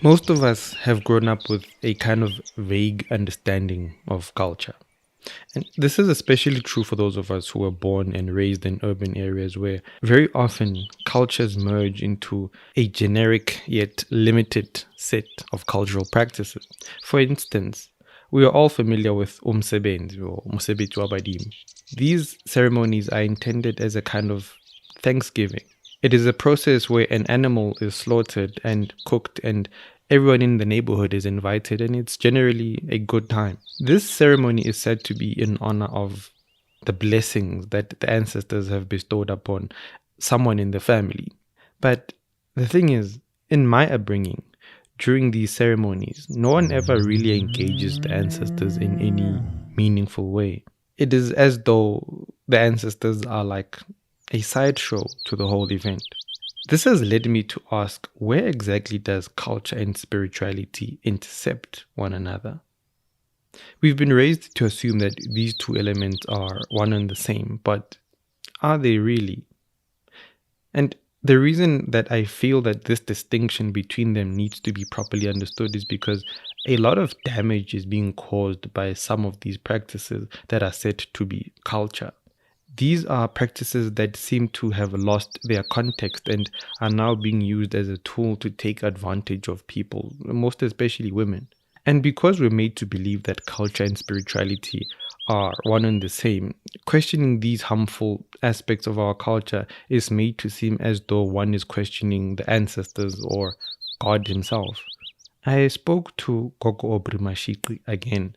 Most of us have grown up with a kind of vague understanding of culture. And this is especially true for those of us who were born and raised in urban areas where very often cultures merge into a generic yet limited set of cultural practices. For instance, we are all familiar with umsebenzi or mosebetsi wa badimo. These ceremonies are intended as a kind of thanksgiving. It is a process where an animal is slaughtered and cooked and everyone in the neighborhood is invited, and it's generally a good time. This ceremony is said to be in honor of the blessings that the ancestors have bestowed upon someone in the family. But the thing is, in my upbringing, during these ceremonies, no one ever really engages the ancestors in any meaningful way. It is as though the ancestors are like a sideshow to the whole event. This has led me to ask, where exactly does culture and spirituality intercept one another? We've been raised to assume that these two elements are one and the same, but are they really? And the reason that I feel that this distinction between them needs to be properly understood is because a lot of damage is being caused by some of these practices that are said to be culture. These are practices that seem to have lost their context and are now being used as a tool to take advantage of people, most especially women. And because we're made to believe that culture and spirituality are one and the same, questioning these harmful aspects of our culture is made to seem as though one is questioning the ancestors or God himself. I spoke to Gogo Aubrey Matshiqi again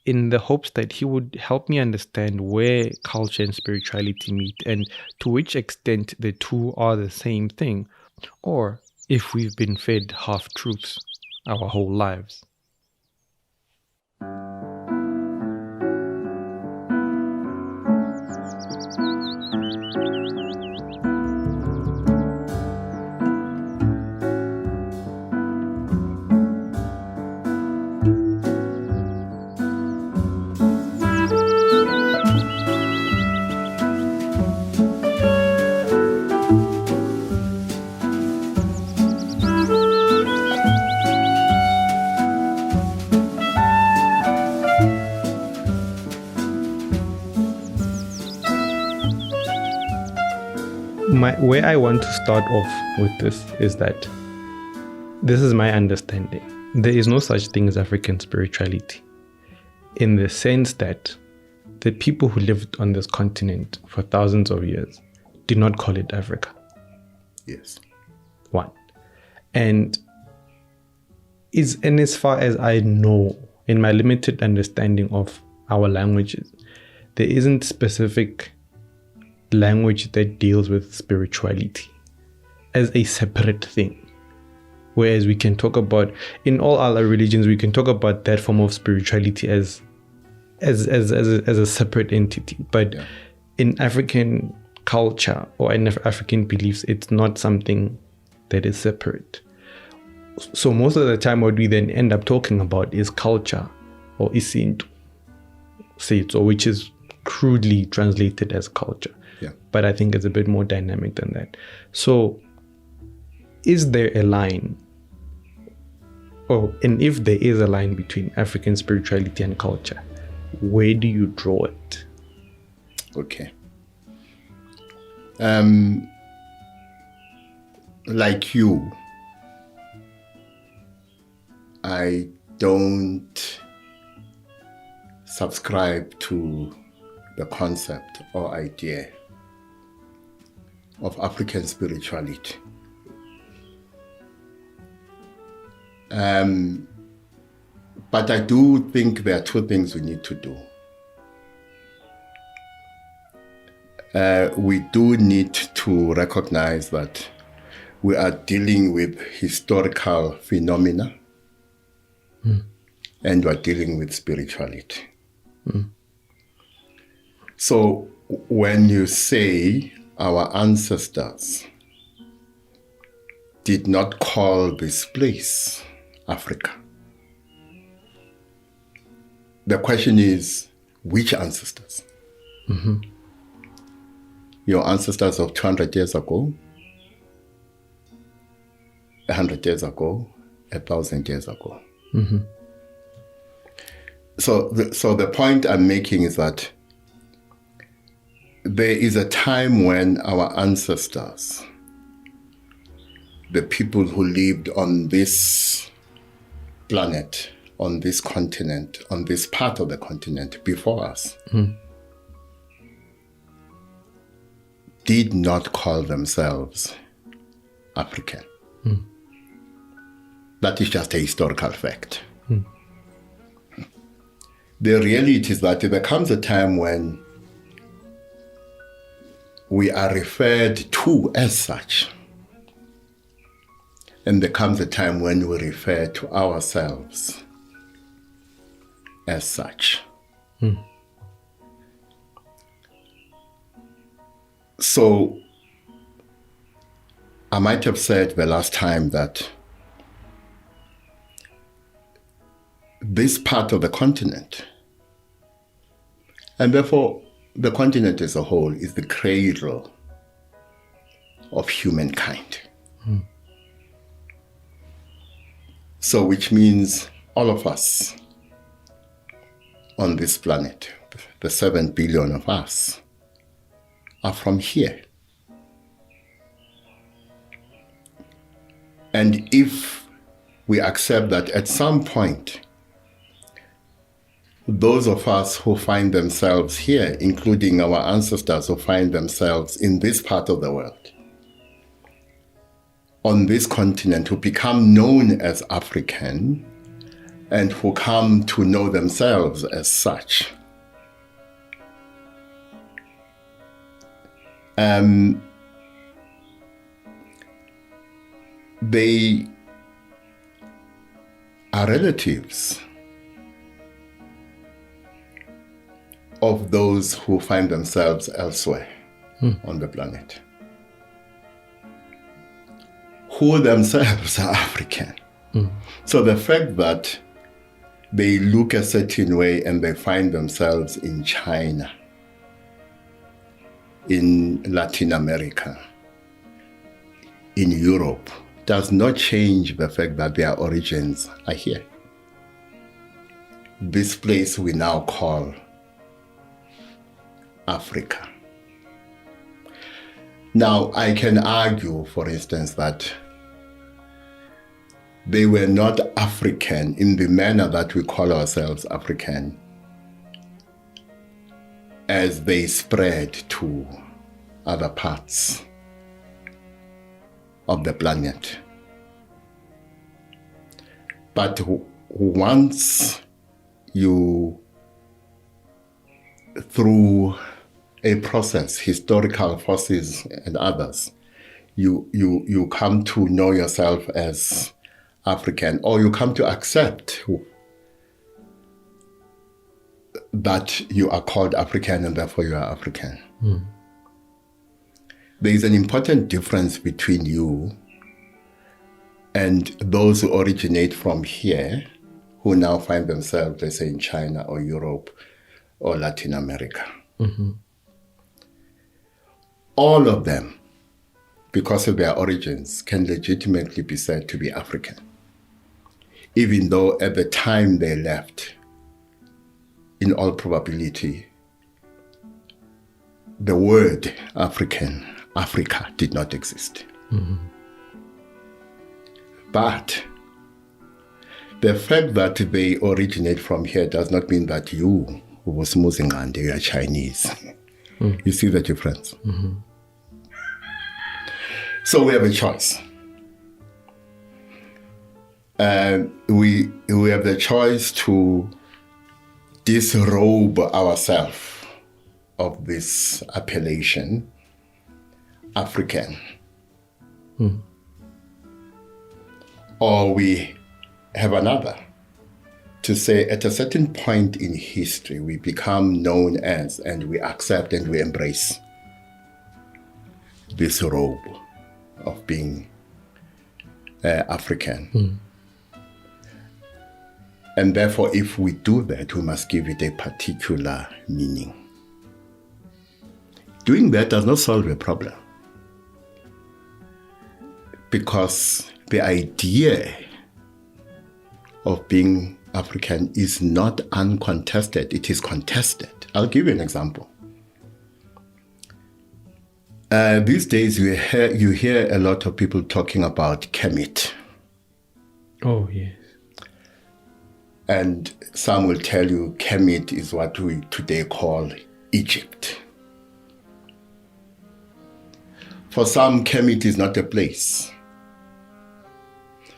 in the hopes that he would help me understand where culture and spirituality meet and to which extent the two are the same thing, or if we've been fed half-truths our whole lives. Where I want to start off with this is that this is my understanding. There is no such thing as African spirituality, in the sense that the people who lived on this continent for thousands of years did not call it Africa. Yes. One. And as far as I know, in my limited understanding of our languages, there isn't specific language that deals with spirituality as a separate thing. Whereas we can talk about, in all other religions, we can talk about that form of spirituality as a separate entity. But in African culture or in African beliefs, it's not something that is separate. So most of the time what we then end up talking about is culture or isintu, which is crudely translated as culture. Yeah. But I think it's a bit more dynamic than that. So is there a line, and if there is a line between African spirituality and culture, where do you draw it? Okay. Like you, I don't subscribe to the concept or idea of African spirituality. But I do think there are two things we need to do. We do need to recognize that we are dealing with historical phenomena, and we are dealing with spirituality. So when you say our ancestors did not call this place Africa, the question is, which ancestors? Your ancestors of 200 years ago, 100 years ago, 1,000 years ago. So the point I'm making is that there is a time when our ancestors, the people who lived on this planet, on this continent, on this part of the continent before us, did not call themselves African. That is just a historical fact. The reality is that there comes a time when we are referred to as such. And there comes a time when we refer to ourselves as such. So I might have said the last time that this part of the continent, and therefore the continent as a whole, is the cradle of humankind. So which means all of us on this planet, the 7 billion of us, are from here. And if we accept that at some point, those of us who find themselves here, including our ancestors who find themselves in this part of the world, on this continent, who become known as African and who come to know themselves as such, they are relatives of those who find themselves elsewhere on the planet, who themselves are African. So the fact that they look a certain way and they find themselves in China, in Latin America, in Europe, does not change the fact that their origins are here. This place we now call Africa. Now, I can argue, for instance, that they were not African in the manner that we call ourselves African as they spread to other parts of the planet. But once you, through a process, historical forces and others, you come to know yourself as African, or you come to accept that you are called African and therefore you are African. There is an important difference between you and those who originate from here, who now find themselves, let's say, in China or Europe or Latin America. All of them, because of their origins, can legitimately be said to be African, even though at the time they left, in all probability, the word Africa did not exist. But The fact that they originate from here does not mean that you are Chinese. You see the difference? Mm-hmm. So we have a choice. We have the choice to disrobe ourselves of this appellation, African. Or we have another, to say at a certain point in history, we become known as, and we accept and we embrace this robe of being African. And therefore, if we do that, we must give it a particular meaning. Doing that does not solve a problem, because the idea of being African is not uncontested, it is contested. I'll give you an example. These days you hear a lot of people talking about Kemet. Oh, yes. And some will tell you Kemet is what we today call Egypt. For some, Kemet is not a place.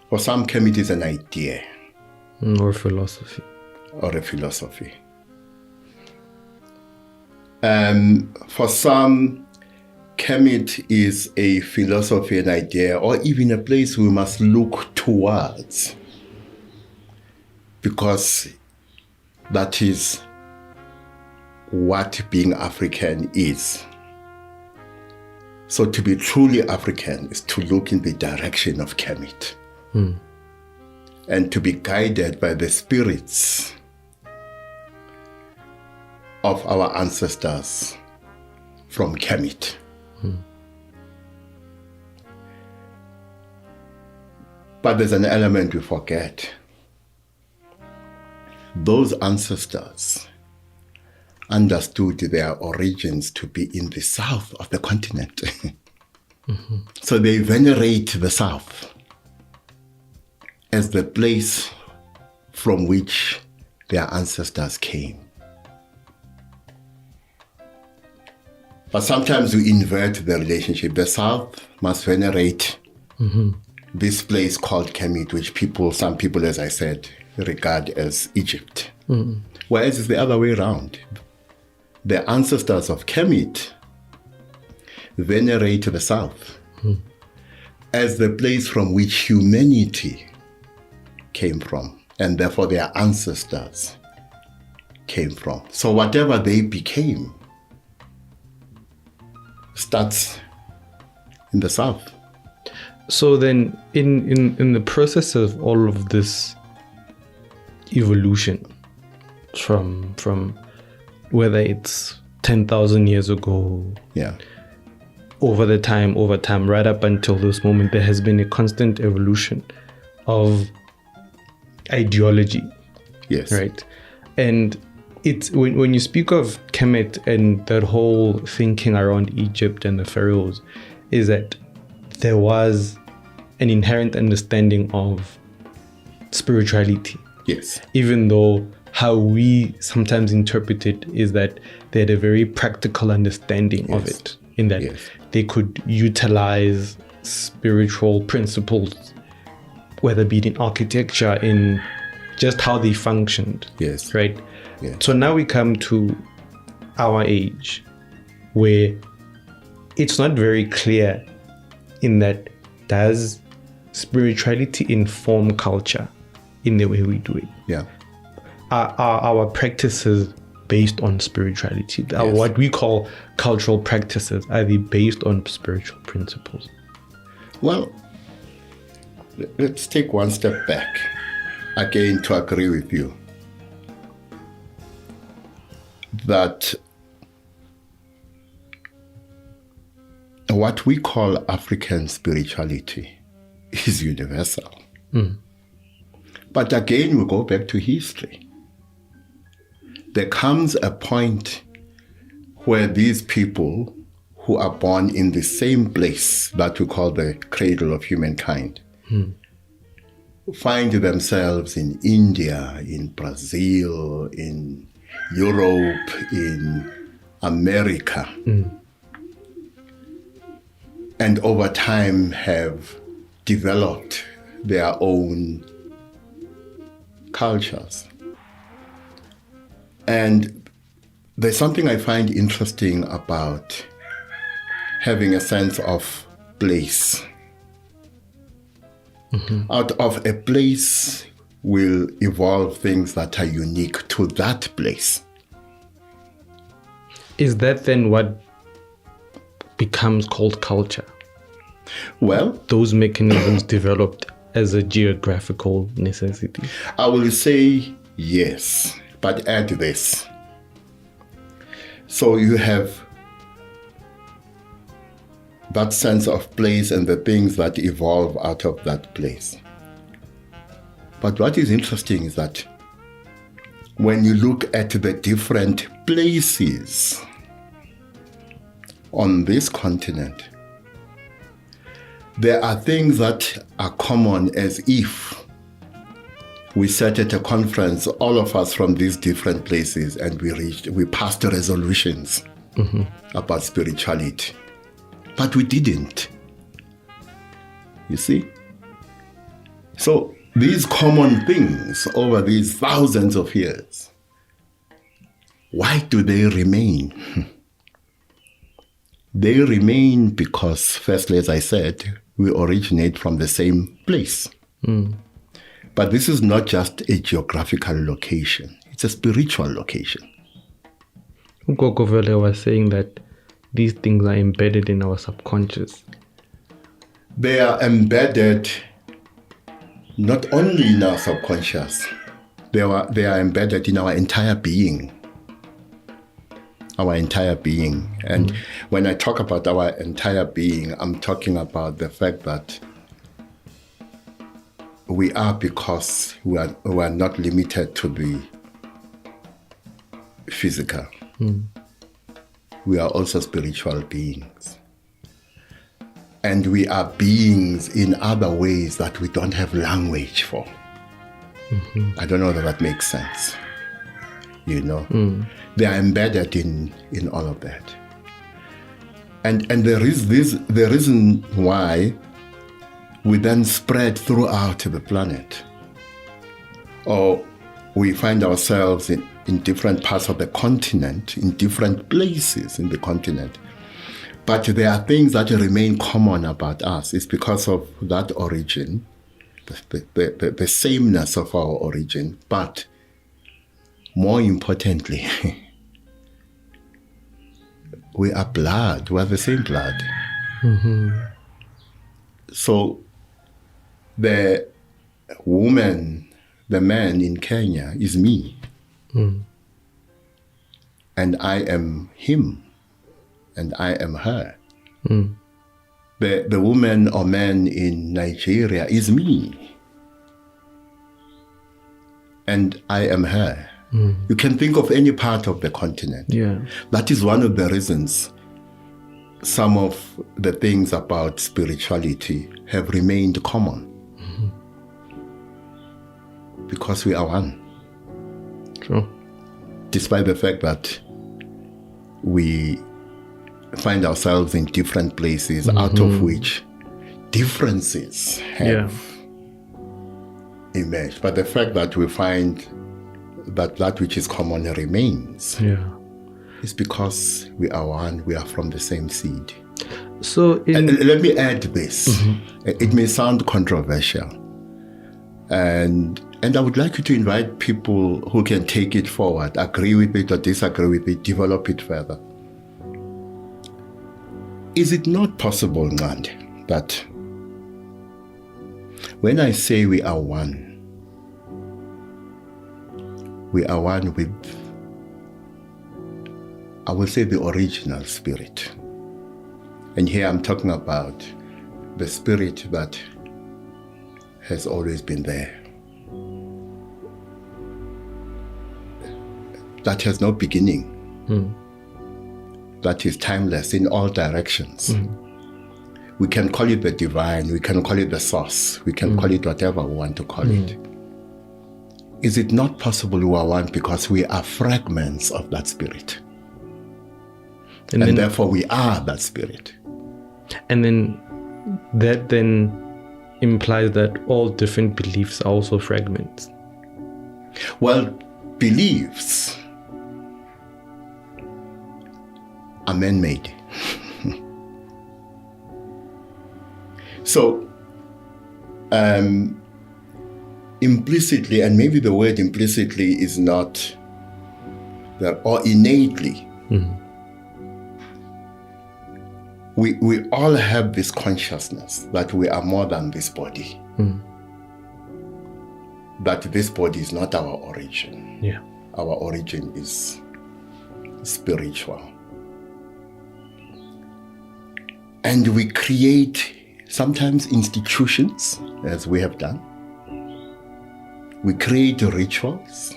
For some, Kemet is an idea. Or philosophy. Or a philosophy. For some, Kemet is a philosophy, an idea, or even a place we must look towards, because that is what being African is. So to be truly African is to look in the direction of Kemet. And to be guided by the spirits of our ancestors from Kemet. But there's an element we forget. Those ancestors understood their origins to be in the south of the continent. So they venerate the south as the place from which their ancestors came. But sometimes we invert the relationship. The South must venerate this place called Kemet, which some people, as I said, regard as Egypt. Whereas it's the other way around. The ancestors of Kemet venerate the South as the place from which humanity came from, and therefore their ancestors came from. So whatever they became starts in the South. So then in the process of all of this evolution from whether it's 10,000 years ago, over time, right up until this moment, there has been a constant evolution of ideology. Yes. Right. And it's when you speak of Kemet and that whole thinking around Egypt and the pharaohs, is that there was an inherent understanding of spirituality. Yes. Even though how we sometimes interpret it is that they had a very practical understanding of it, in that they could utilize spiritual principles, whether it be in architecture, in just how they functioned. Yes. Right? Yes. So now we come to our age where it's not very clear in that, does spirituality inform culture in the way we do it? Yeah. Are our practices based on spirituality? Are what we call cultural practices, are they based on spiritual principles? Well, let's take one step back, again, to agree with you that what we call African spirituality is universal. But again, we go back to history. There comes a point where these people who are born in the same place that we call the cradle of humankind find themselves in India, in Brazil, in Europe, in America, and over time have developed their own cultures. And there's something I find interesting about having a sense of place. Out of a place will evolve things that are unique to that place. Is that then what becomes called culture? Well, Those mechanisms developed as a geographical necessity. I will say yes, but add this. So you have that sense of place and the things that evolve out of that place. But what is interesting is that when you look at the different places on this continent, there are things that are common, as if we sat at a conference, all of us from these different places, and we passed resolutions about spirituality. But we didn't. You see? So these common things over these thousands of years, why do they remain? They remain because, firstly, as I said, we originate from the same place. But this is not just a geographical location, it's a spiritual location. Gogo was saying that these things are embedded in our subconscious. They are embedded not only in our subconscious, they are embedded in our entire being. Our entire being. And when I talk about our entire being, I'm talking about the fact that we are, because we are not limited to the physical. We are also spiritual beings. And we are beings in other ways that we don't have language for. I don't know if that makes sense. You know? They are embedded in all of that. And there is the reason why we then spread throughout the planet. Or we find ourselves in different parts of the continent, in different places in the continent. But there are things that remain common about us. It's because of that origin, the sameness of our origin. But more importantly, we are blood. We are the same blood. So the woman, the man in Kenya is me. And I am him. And I am her. The woman or man in Nigeria is me. And I am her. You can think of any part of the continent. Yeah. That is one of the reasons some of the things about spirituality have remained common. Because we are one. True. Despite the fact that we find ourselves in different places, out of which differences have emerged. But the fact that we find that which is common remains is because we are one, we are from the same seed. So let me add this. It may sound controversial. And I would like you to invite people who can take it forward, agree with it or disagree with it, develop it further. Is it not possible, Ngand, that when I say we are one with, I will say, the original spirit? And here I'm talking about the spirit that has always been there, that has no beginning, that is timeless in all directions. We can call it the divine, we can call it the source, we can call it whatever we want to call it. Is it not possible we are one because we are fragments of that spirit? And therefore we are that spirit. And then that then implies that all different beliefs are also fragments. Well, beliefs are man-made. So, implicitly, and maybe the word implicitly is not that, or innately, we all have this consciousness that we are more than this body. That this body is not our origin. Yeah. Our origin is spiritual. And we create sometimes institutions, as we have done. We create rituals.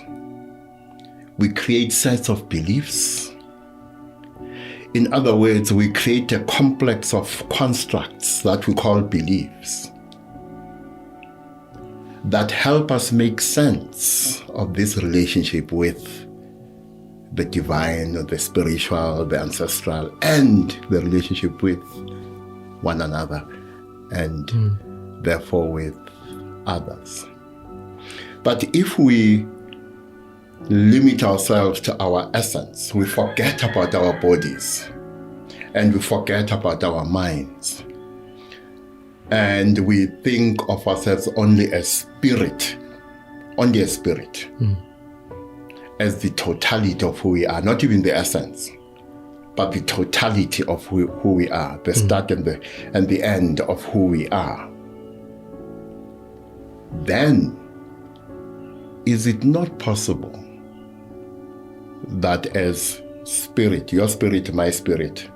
We create sets of beliefs. In other words, we create a complex of constructs that we call beliefs that help us make sense of this relationship with the divine, the spiritual, the ancestral, and the relationship with one another, and therefore with others. But if we limit ourselves to our essence, we forget about our bodies, and we forget about our minds, and we think of ourselves only as spirit, as the totality of who we are, not even the essence, but the totality of who we are, the start and the end of who we are. Then, is it not possible that as spirit, your spirit, my spirit,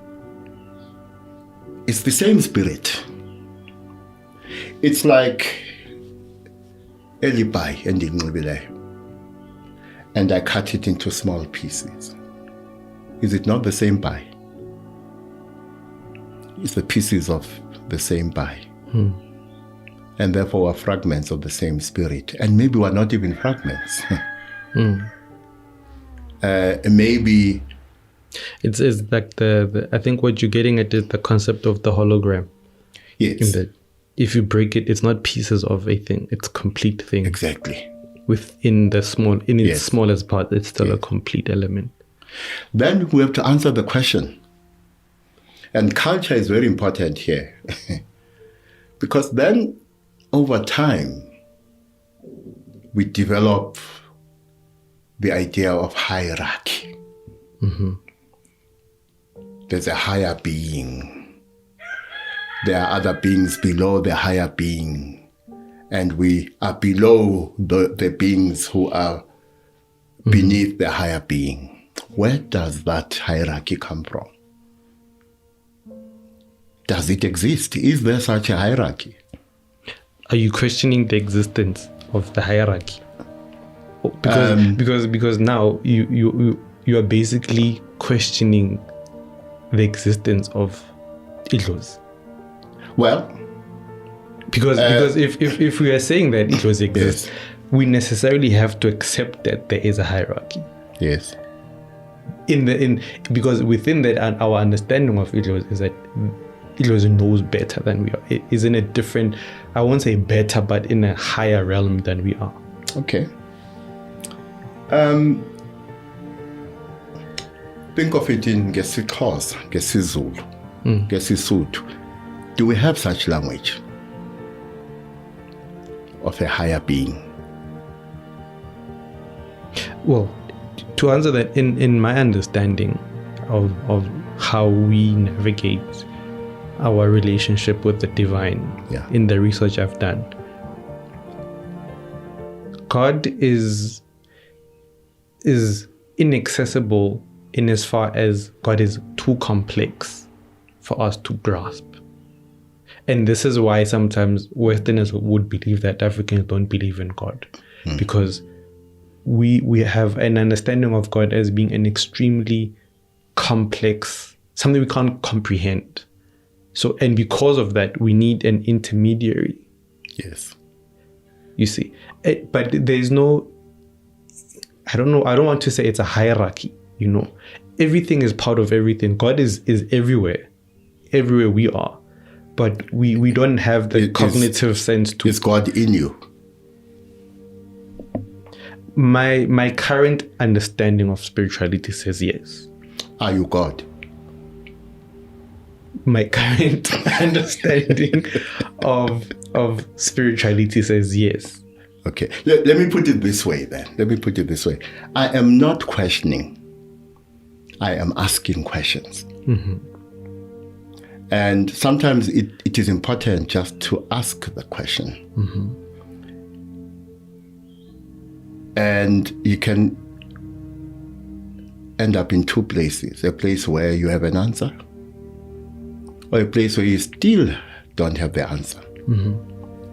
it's the same spirit? It's like Elipai and Inglebile, and I cut it into small pieces. Is it not the same pie? It's the pieces of the same pie. And therefore we're fragments of the same spirit. And maybe we're not even fragments. Maybe it's like the I think what you're getting at is the concept of the hologram. Yes. In that if you break it, it's not pieces of a thing, it's complete thing. Exactly. Within the small, in its smallest part, it's still a complete element. Then we have to answer the question. And culture is very important here. Because then, over time, we develop the idea of hierarchy. There's a higher being. There are other beings below the higher being. And we are below the beings who are beneath the higher being. Where does that hierarchy come from? Does it exist? Is there such a hierarchy? Are you questioning the existence of the hierarchy? Because now you are basically questioning the existence of Idlos. Well, because if we are saying that Idlos exist, we necessarily have to accept that there is a hierarchy. Yes. Because within that, our understanding of Idlos is that Idlos knows better than we are. It is in a different, I won't say better, but in a higher realm than we are. Okay. Think of it in Gesixhosa, Gesizulu, Gesisuthu. Do we have such language of a higher being? Well, to answer that, in my understanding of how we navigate our relationship with the divine, in the research I've done, God is inaccessible in as far as God is too complex for us to grasp. And this is why sometimes Westerners would believe that Africans don't believe in God, because we have an understanding of God as being an extremely complex, something we can't comprehend. So, and because of that, we need an intermediary. Yes. You see, but there's no, I don't know, I don't want to say it's a hierarchy, everything is part of everything. God is everywhere we are, but we don't have the cognitive sense to. Is God in you? My current understanding of spirituality says yes. Are you God? My current understanding of spirituality says yes. Okay. Let me put it this way then. I am not questioning. I am asking questions. Mm-hmm. And sometimes it is important just to ask the question. Mm-hmm. And you can end up in two places. A place where you have an answer, or a place where you still don't have the answer, mm-hmm.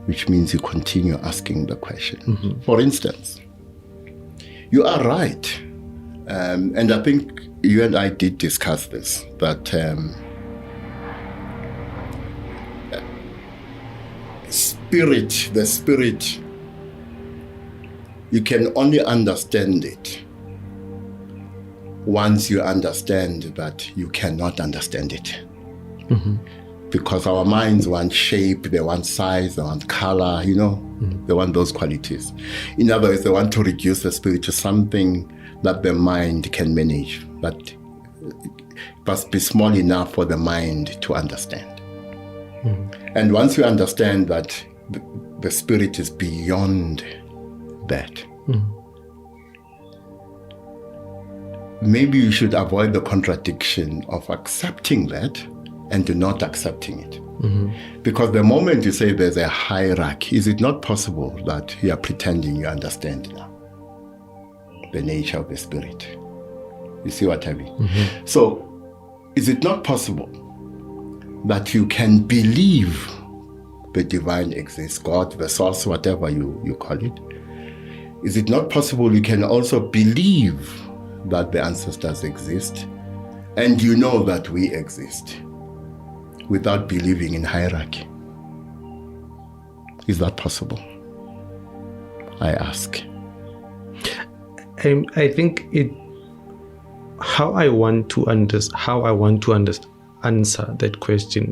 which means you continue asking the question. Mm-hmm. For instance, you are right. And I think you and I did discuss this, that the spirit, you can only understand it once you understand that you cannot understand it. Mm-hmm. Because our minds want shape, they want size, they want color, mm-hmm. they want those qualities. In other words, they want to reduce the spirit to something that the mind can manage, but it must be small enough for the mind to understand. Mm-hmm. And once you understand that the spirit is beyond that, mm-hmm. maybe you should avoid the contradiction of accepting that and not accepting it. Mm-hmm. Because the moment you say there's a hierarchy, is it not possible that you are pretending you understand now the nature of the spirit? You see what I mean? Mm-hmm. So, is it not possible that you can believe the divine exists, God, the source, whatever you call it? Is it not possible you can also believe that the ancestors exist and you know that we exist without believing in hierarchy? Is that possible? I ask. I think how I want to answer that question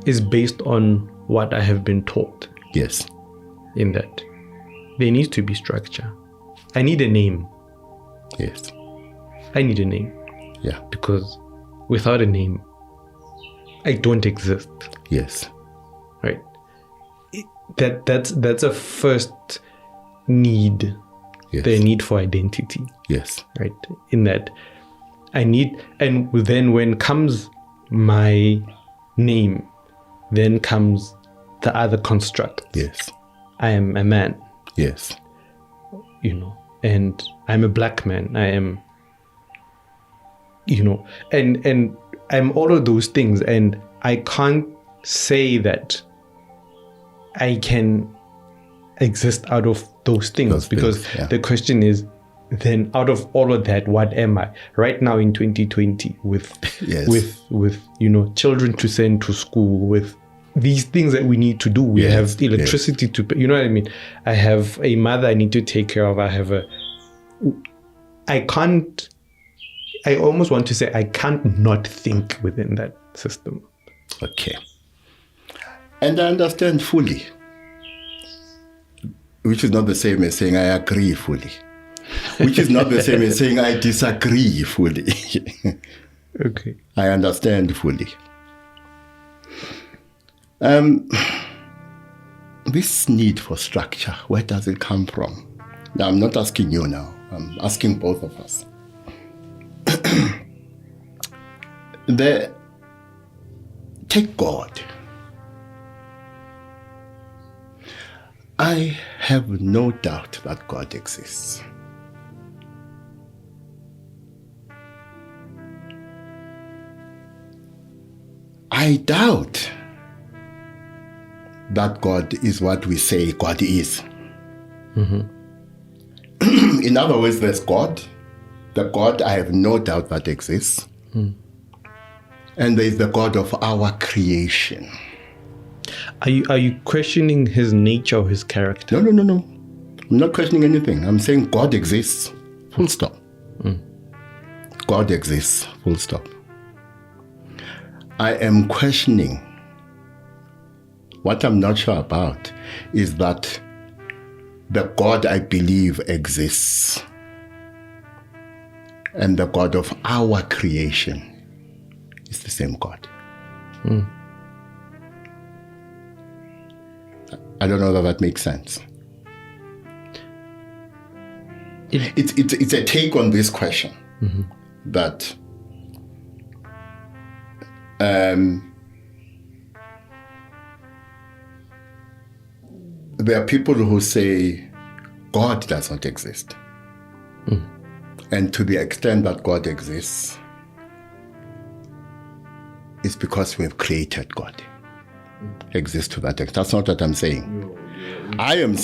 is based on what I have been taught. Yes. In that there needs to be structure. I need a name. Yes. I need a name. Yeah. Because without a name, I don't exist. Yes. Right. That's a first need. Yes. The need for identity. Yes. Right. In that I need, and then when comes my name, then comes the other construct. Yes. I am a man. Yes. And I'm a black man. I am, and I'm all of those things. And I can't say that I can exist out of those things because yeah. The question is, then out of all of that, what am I right now in 2020 with children to send to school, with these things that we need to do? We have electricity to pay, you know what I mean? I have a mother I need to take care of. I almost want to say I can't not think within that system. Okay. And I understand fully, which is not the same as saying I agree fully, which is not the same as saying I disagree fully. Okay. I understand fully. This need for structure, where does it come from? Now, I'm not asking you now. I'm asking both of us. Take God. I have no doubt that God exists. I doubt that God is what we say God is. Mm-hmm. In other words, there's God. The God I have no doubt that exists. Mm. And there is the God of our creation. Are you questioning his nature or his character? No. I'm not questioning anything. I'm saying God exists. Full stop. God exists. Full stop. I am questioning, what I'm not sure about is that the God I believe exists and the God of our creation is the same God. I don't know if that makes sense. It's a take on this question that there are people who say God does not exist. And to the extent that God exists, it's because we've created God. Exists to that extent. That's not what I'm saying. I'm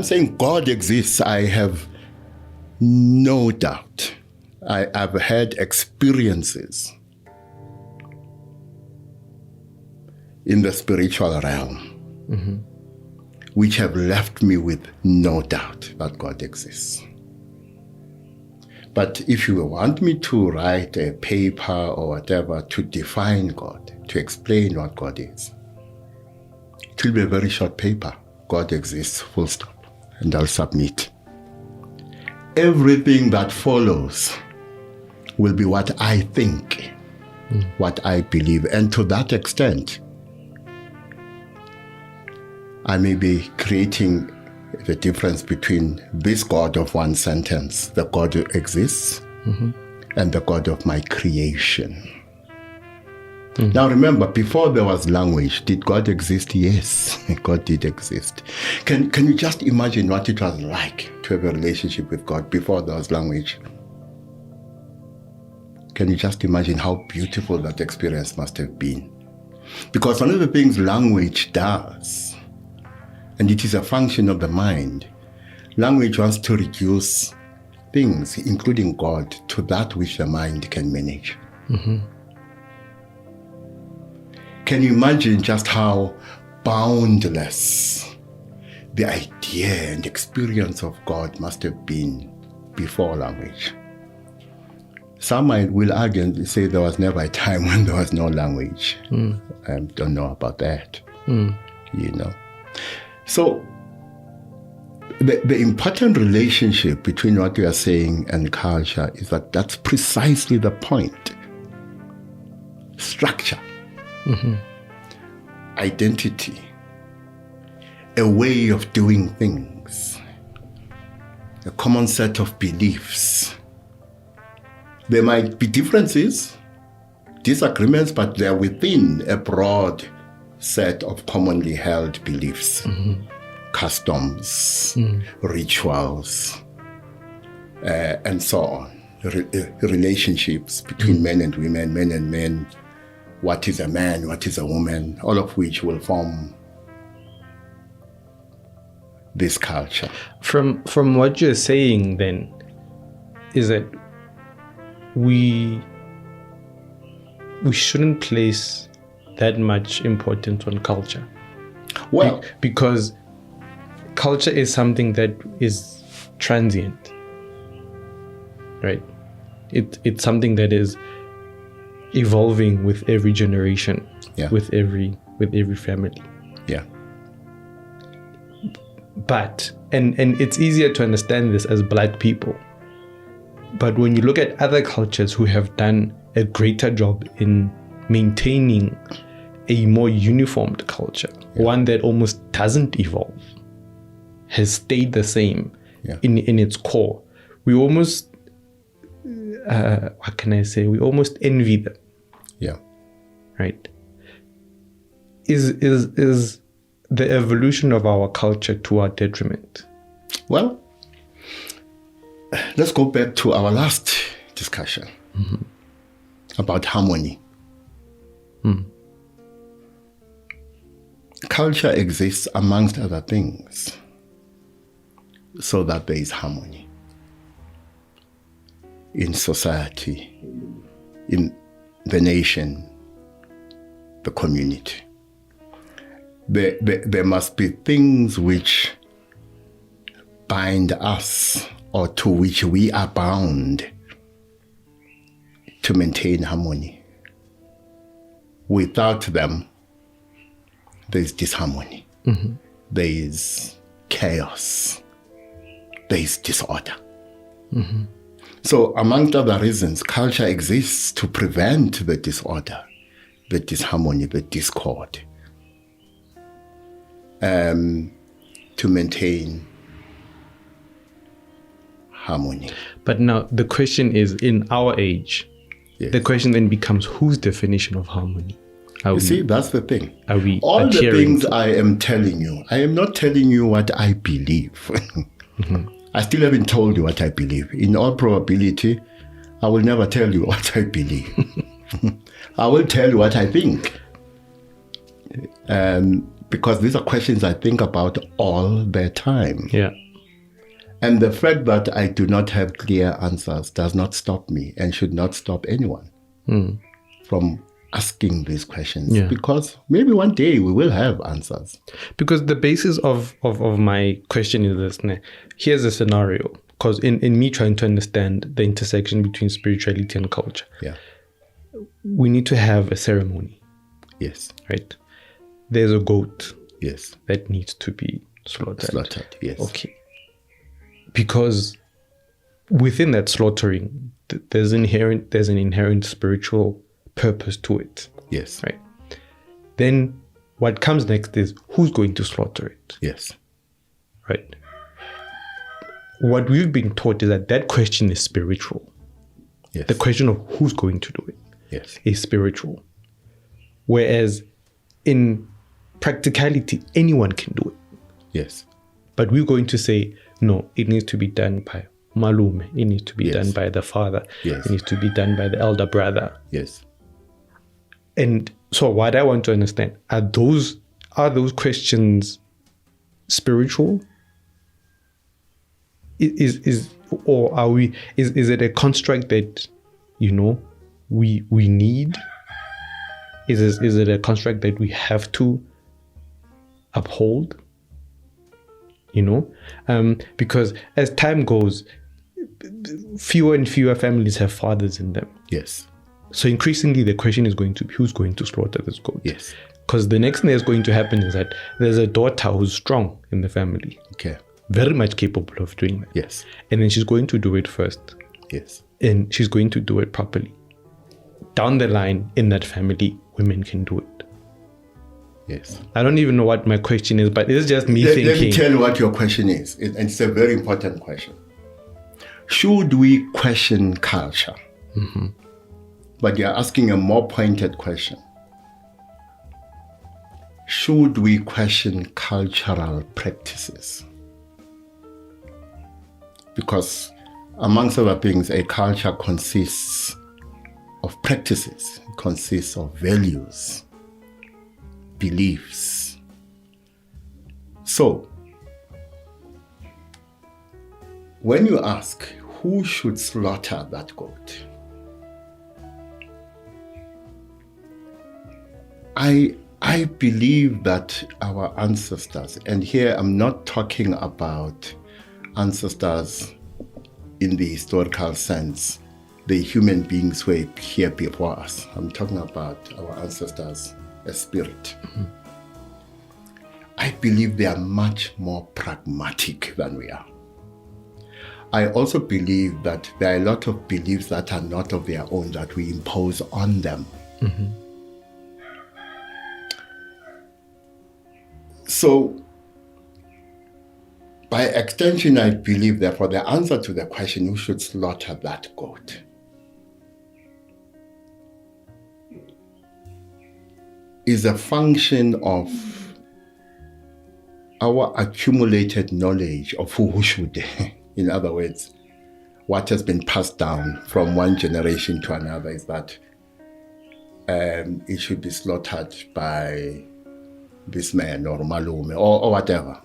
saying God exists. I have no doubt. I've had experiences in the spiritual realm which have left me with no doubt that God exists. But if you want me to write a paper or whatever to define God, to explain what God is, it will be a very short paper. God exists, full stop. And I'll submit. Everything that follows will be what I think, what I believe. And to that extent, I may be creating the difference between this God of one sentence, the God who exists, and the God of my creation. Now remember, before there was language, did God exist? Yes, God did exist. Can you just imagine what it was like to have a relationship with God before there was language? Can you just imagine how beautiful that experience must have been? Because one of the things language does, and it is a function of the mind, language wants to reduce things, including God, to that which the mind can manage. Can you imagine just how boundless the idea and experience of God must have been before language? Some will argue and say there was never a time when there was no language. I don't know about that, you know. So the important relationship between what we are saying and culture is that that's precisely the point. Structure. Identity, a way of doing things, a common set of beliefs. There might be differences, disagreements, but they're within a broad set of commonly held beliefs, customs, rituals, and so on. Relationships between men and women, men and men. What is a man, what is a woman, all of which will form this culture. From what you're saying then, is that we shouldn't place that much importance on culture. Well, because culture is something that is transient, right? It's something that is evolving with every generation, with every family. Yeah. But and it's easier to understand this as Black people. But when you look at other cultures who have done a greater job in maintaining a more uniformed culture, one that almost doesn't evolve, has stayed the same in its core, we almost what can I say? We almost envy them. Yeah. Right. Is the evolution of our culture to our detriment? Well, let's go back to our last discussion about harmony. Culture exists amongst other things so that there is harmony in society, in the nation, the community. There must be things which bind us or to which we are bound to maintain harmony. Without them, there is disharmony. Mm-hmm. There is chaos. There is disorder. Mm-hmm. So, amongst other reasons, culture exists to prevent the disorder, the disharmony, the discord, to maintain harmony. But now the question is, in our age, yes, the question then becomes, whose definition of harmony? See, that's the thing. Are we all the things I am telling you, I am not telling you what I believe. Mm-hmm. I still haven't told you what I believe. In all probability, I will never tell you what I believe. I will tell you what I think. Because these are questions I think about all the time. Yeah. And the fact that I do not have clear answers does not stop me and should not stop anyone from asking these questions. Yeah. Because maybe one day we will have answers. Because the basis of my question is this. Here's a scenario. Because in me trying to understand the intersection between spirituality and culture, yeah, we need to have a ceremony. Yes. Right? There's a goat. Yes. That needs to be slaughtered. Yes. Okay. Because within that slaughtering, there's an inherent spiritual purpose to it. Yes. Right. Then what comes next is, who's going to slaughter it? Yes. Right. What we've been taught is that question is spiritual. Yes. The question of who's going to do it, yes, is spiritual. Whereas in practicality, anyone can do it. Yes. But we're going to say, no, it needs to be done by malume. It needs to be yes, done by the father. Yes. It needs to be done by the elder brother. Yes. And so what I want to understand, are those questions spiritual? Is it a construct that, we need? Is it a construct that we have to uphold? Because as time goes, fewer and fewer families have fathers in them. Yes. So increasingly the question is going to be, who's going to slaughter this goat? Yes. Because the next thing that's going to happen is that there's a daughter who's strong in the family. Okay. Very much capable of doing that. Yes. And then she's going to do it first. Yes. And she's going to do it properly. Down the line in that family, women can do it. Yes. I don't even know what my question is, but it's just me thinking. Let me tell you what your question is. And it's a very important question. Should we question culture? Mm-hmm. But you're asking a more pointed question. Should we question cultural practices? Because amongst other things, a culture consists of practices, it consists of values, beliefs. So, when you ask who should slaughter that goat, I believe that our ancestors, and here I'm not talking about ancestors in the historical sense, the human beings who are here before us. I'm talking about our ancestors as spirit. Mm-hmm. I believe they are much more pragmatic than we are. I also believe that there are a lot of beliefs that are not of their own that we impose on them. Mm-hmm. So, by extension, I believe, therefore, the answer to the question, who should slaughter that goat, is a function of our accumulated knowledge of who should. In other words, what has been passed down from one generation to another is that it should be slaughtered by this man or malume or whatever.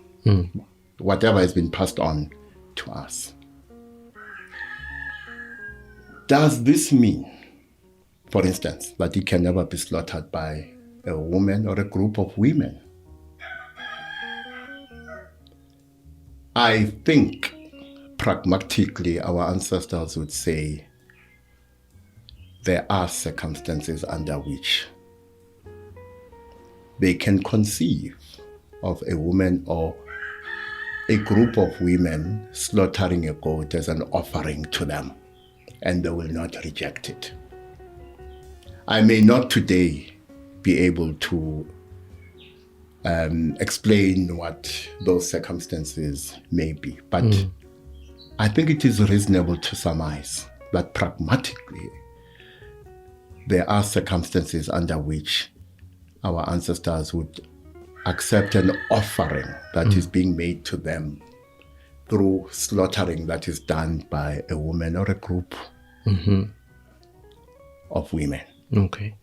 Whatever has been passed on to us. Does this mean for instance, that it can never be slaughtered by a woman or a group of women. I think pragmatically our ancestors would say there are circumstances under which they can conceive of a woman or a group of women slaughtering a goat as an offering to them, and they will not reject it. I may not today be able to explain what those circumstances may be, but I think it is reasonable to surmise that pragmatically there are circumstances under which our ancestors would accept an offering that is being made to them through slaughtering that is done by a woman or a group of women. Okay.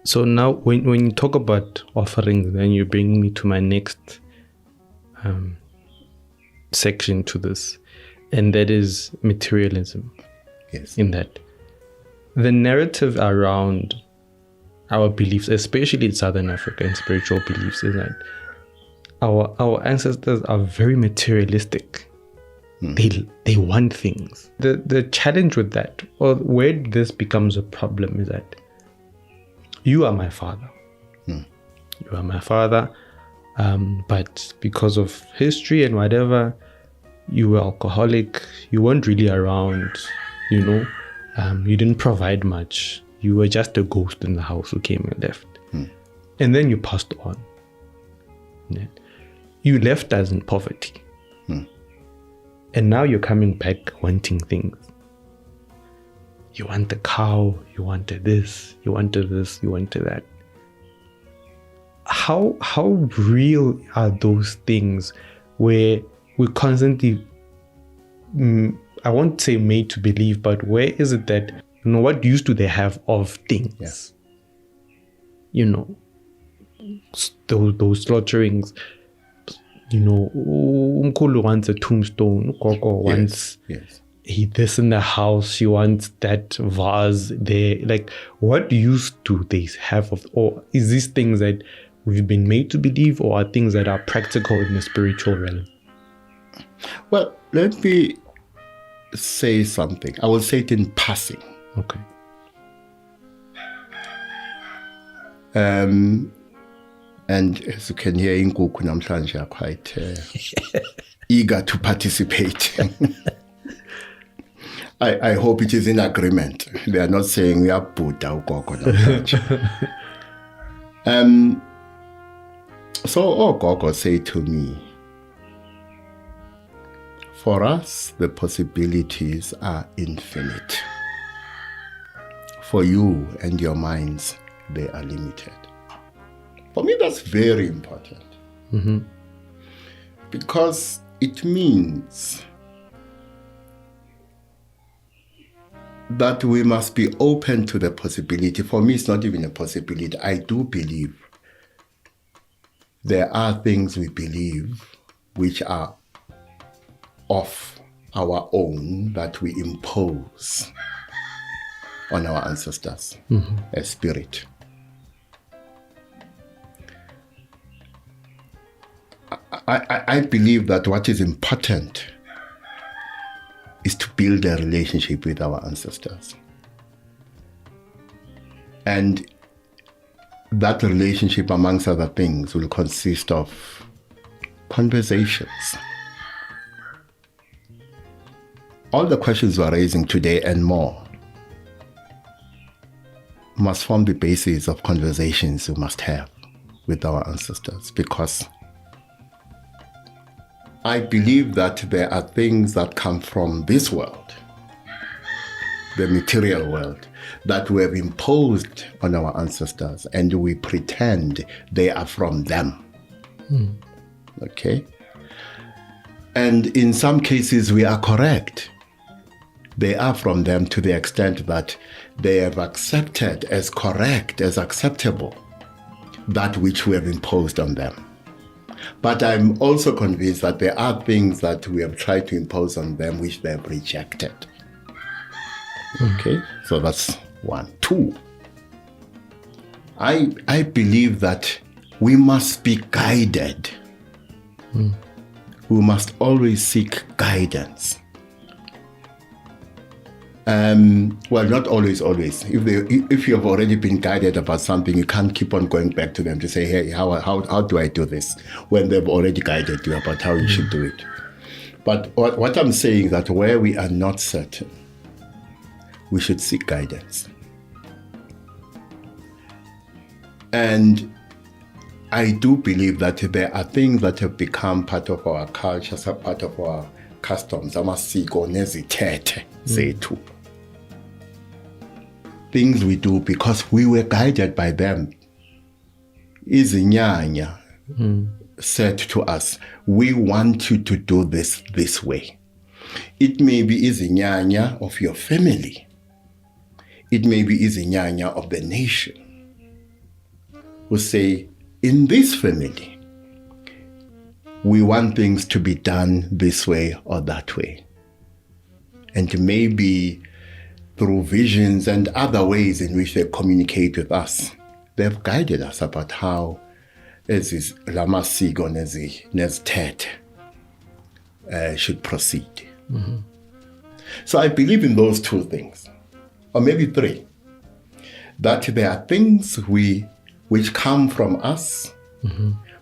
So now when you talk about offerings, then you bring me to my next section to this, and that is materialism. Yes. In that the narrative around our beliefs, especially in Southern Africa and spiritual beliefs, is that our ancestors are very materialistic. They want things. The challenge with that, or where this becomes a problem, is that you are my father. You are my father, but because of history and whatever, you were alcoholic. You weren't really around, you didn't provide much. You were just a ghost in the house who came and left. And then you passed on. Yeah. You left us in poverty. And now you're coming back wanting things. You want the cow, you wanted this, you wanted this, you wanted that. How real are those things where we constantly, I won't say made to believe, but where is it that, what use do they have of things? Yes. Those slaughterings, Umkhulu wants a tombstone, Gogo wants this in the house, she wants that vase there. Like, what use do they have of, or is these things that we've been made to believe, or are things that are practical in the spiritual realm? Well, let me say something. I will say it in passing. Okay. And as you can hear, Inkuku namhlanje are quite eager to participate. I hope it is in agreement. They are not saying we are Buddha ugogo namhlanje. So Gogo said to me, for us, the possibilities are infinite. For you and your minds, they are limited. For me, that's very important. Because it means that we must be open to the possibility. For me, it's not even a possibility. I do believe there are things we believe which are of our own that we impose on our ancestors as spirit. I believe that what is important is to build a relationship with our ancestors. And that relationship, amongst other things, will consist of conversations. All the questions we're raising today and more must form the basis of conversations we must have with our ancestors, because I believe that there are things that come from this world, the material world, that we have imposed on our ancestors, and we pretend they are from them. Okay? And in some cases, we are correct. They are from them to the extent that they have accepted as correct, as acceptable, that which we have imposed on them. But I'm also convinced that there are things that we have tried to impose on them which they have rejected. Okay? So that's one. Two, I believe that we must be guided. We must always seek guidance. Well, not always. If you have already been guided about something, you can't keep on going back to them to say, hey, how do I do this? When they've already guided you about how you should do it. But what I'm saying is that where we are not certain, we should seek guidance. And I do believe that there are things that have become part of our culture, part of our customs. Amasiko nezithethe zethu. Things we do because we were guided by them. Izinyanya said to us, we want you to do this way. It may be izinyanya of your family. It may be izinyanya of the nation. Who say, in this family, we want things to be done this way or that way. And maybe through visions and other ways in which they communicate with us, they've guided us about how this lamasiko nezithethe should proceed. So I believe in those two things, or maybe three, that there are things which come from us,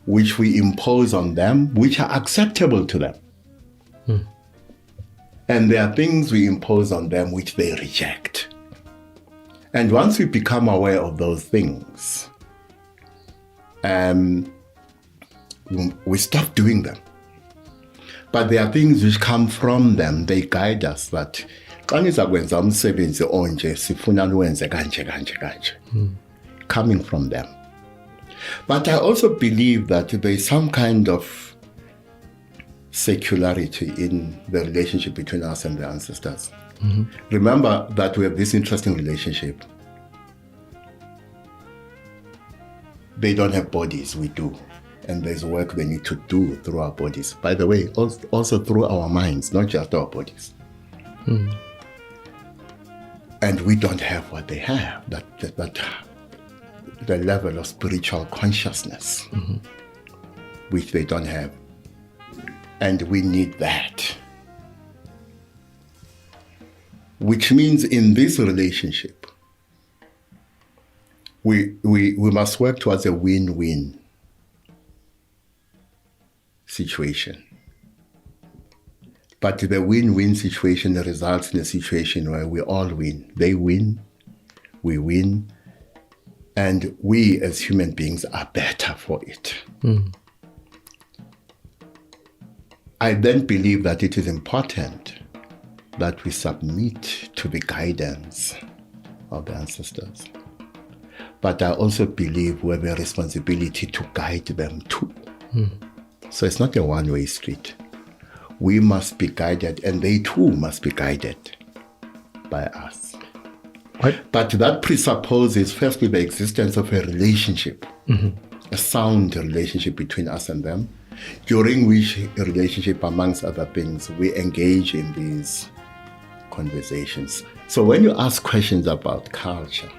which we impose on them, which are acceptable to them. And there are things we impose on them which they reject. And once we become aware of those things, we stop doing them. But there are things which come from them, they guide us that coming from them. But I also believe that there is some kind of secularity in the relationship between us and the ancestors. Remember that we have this interesting relationship. They don't have bodies, we do. And there's work they need to do through our bodies. By the way, also through our minds, not just our bodies. And we don't have what they have, the level of spiritual consciousness, which they don't have. And we need that. Which means in this relationship, we must work towards a win-win situation. But the win-win situation results in a situation where we all win. They win, we win, and we as human beings are better for it. I then believe that it is important that we submit to the guidance of the ancestors. But I also believe we have a responsibility to guide them too. So it's not a one-way street. We must be guided, and they too must be guided by us. But that presupposes firstly the existence of a relationship, a sound relationship between us and them, during which relationship, amongst other things, we engage in these conversations. So when you ask questions about culture,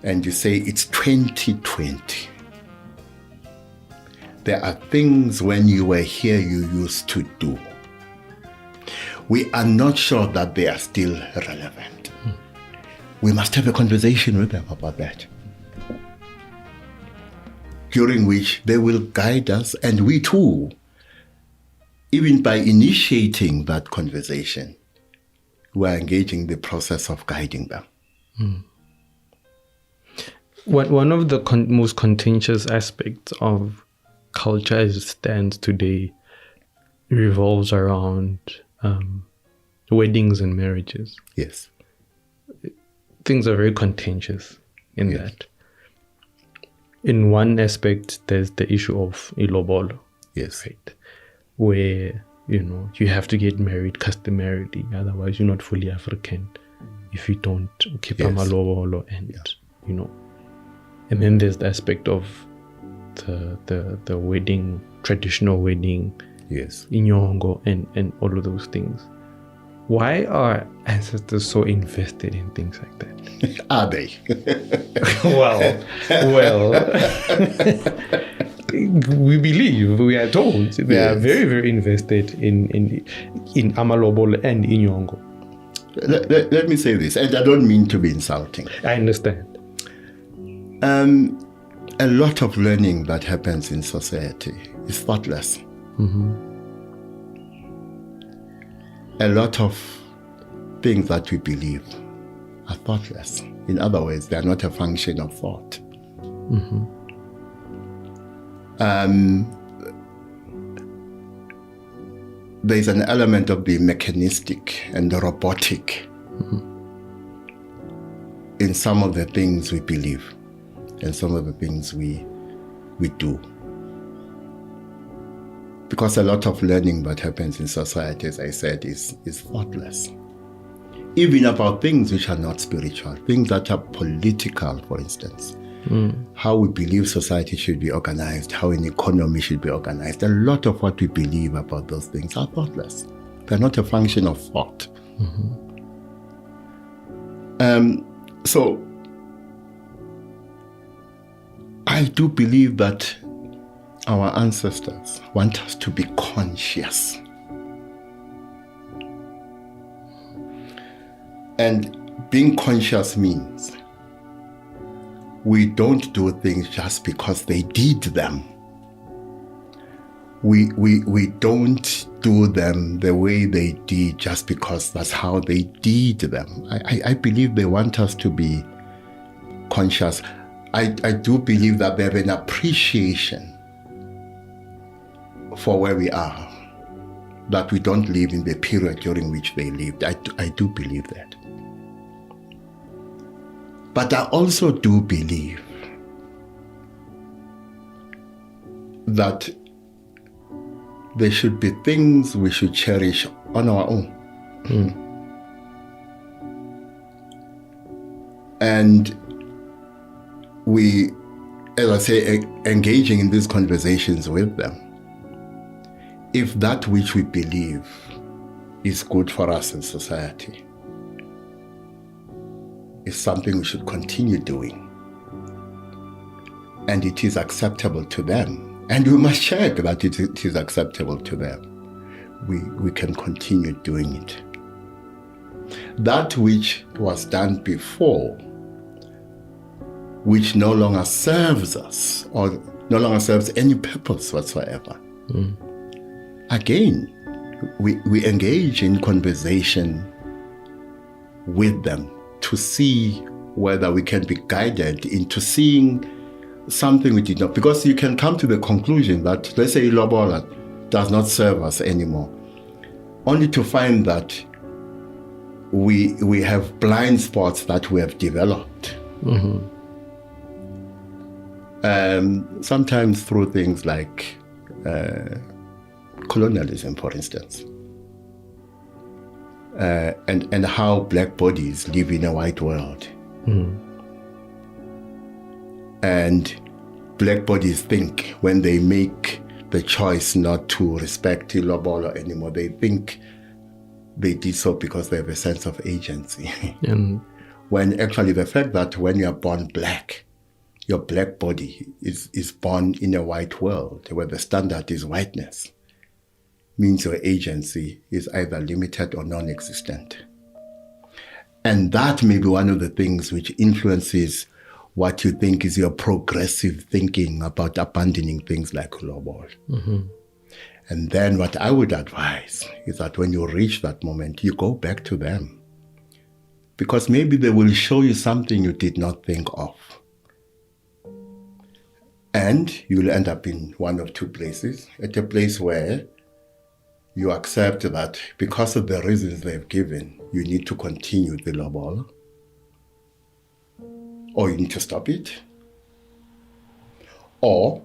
and you say it's 2020, there are things when you were here you used to do. We are not sure that they are still relevant. We must have a conversation with them about that, during which they will guide us, and we too, even by initiating that conversation, we are engaging the process of guiding them. One of the most contentious aspects of culture as it stands today revolves around weddings and marriages. Yes. Things are very contentious in that. In one aspect, there's the issue of ilobolo. Yes. Right? Where, you have to get married customarily, otherwise you're not fully African if you don't keep amalobolo and, And then there's the aspect of the wedding, traditional wedding, yes, inyongo, and all of those things. Why are ancestors so invested in things like that? Are they? well, we believe, we are told they are Yes. very, very invested in amalobolo and inyongo. Let me say this, and I don't mean to be insulting. I understand. A lot of learning that happens in society is thoughtless. A lot of things that we believe are thoughtless. In other words, they are not a function of thought. There's an element of the mechanistic and the robotic in some of the things we believe and some of the things we do. Because a lot of learning that happens in society, as I said, is thoughtless. Even about things which are not spiritual, things that are political, for instance. How we believe society should be organized, how an economy should be organized. A lot of what we believe about those things are thoughtless. They're not a function of thought. So I do believe that our ancestors want us to be conscious. And being conscious means we don't do things just because they did them. We don't do them the way they did just because that's how they did them. I believe they want us to be conscious. I do believe that they have an appreciation for where we are, that we don't live in the period during which they lived. I do believe that. But I also do believe that there should be things we should cherish on our own. And we, as I say, engaging in these conversations with them, if that which we believe is good for us in society, is something we should continue doing, and it is acceptable to them, and we must check that it is acceptable to them, we can continue doing it. That which was done before, which no longer serves us or no longer serves any purpose whatsoever, again, we engage in conversation with them to see whether we can be guided into seeing something we did not. Because you can come to the conclusion that, let's say, Lobola does not serve us anymore, only to find that we have blind spots that we have developed. Sometimes through things like colonialism, for instance. And how black bodies live in a white world. And black bodies think when they make the choice not to respect Ilobolo anymore, they think they did so because they have a sense of agency. When actually the fact that when you are born black, your black body is born in a white world where the standard is whiteness, means your agency is either limited or non-existent. And that may be one of the things which influences what you think is your progressive thinking about abandoning things like Lobol. And then what I would advise is that when you reach that moment, you go back to them. Because maybe they will show you something you did not think of. And you'll end up in one of two places. At a place where you accept that because of the reasons they've given, you need to continue the Lobol, or you need to stop it. Or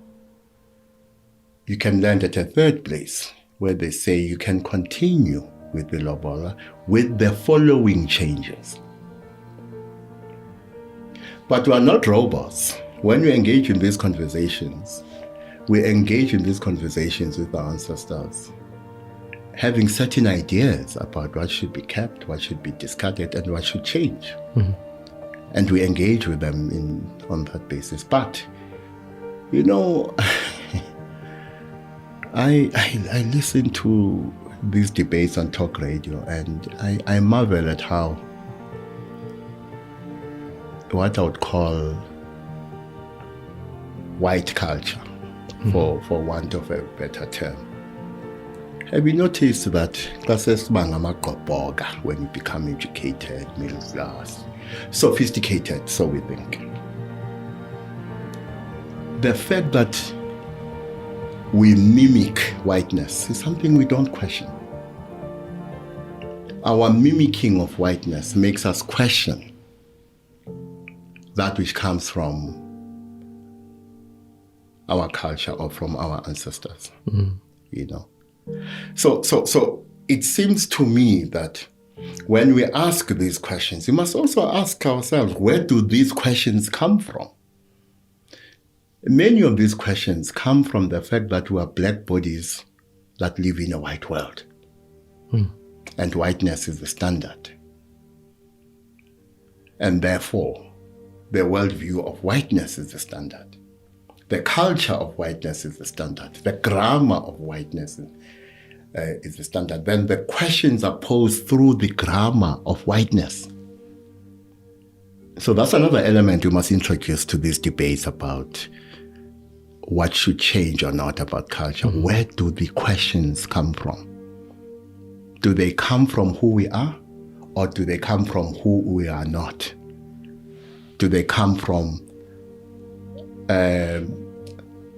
you can land at a third place where they say you can continue with the Lobola with the following changes. But we are not robots. When we engage in these conversations, we engage in these conversations with our ancestors, having certain ideas about what should be kept, what should be discarded, and what should change. And we engage with them on that basis. But, you know, I listen to these debates on talk radio, and I marvel at how what I would call white culture, for want of a better term. Have you noticed that when you become educated, middle class, sophisticated, so we think, the fact that we mimic whiteness is something we don't question. Our mimicking of whiteness makes us question that which comes from our culture or from our ancestors, you know. So it seems to me that when we ask these questions, we must also ask ourselves, where do these questions come from? Many of these questions come from the fact that we are black bodies that live in a white world. And whiteness is the standard. And therefore, the worldview of whiteness is the standard. The culture of whiteness is the standard. The grammar of whiteness is the standard. Then the questions are posed through the grammar of whiteness. So that's another element we must introduce to these debates about what should change or not about culture. Where do the questions come from? Do they come from who we are, or do they come from who we are not? Do they come from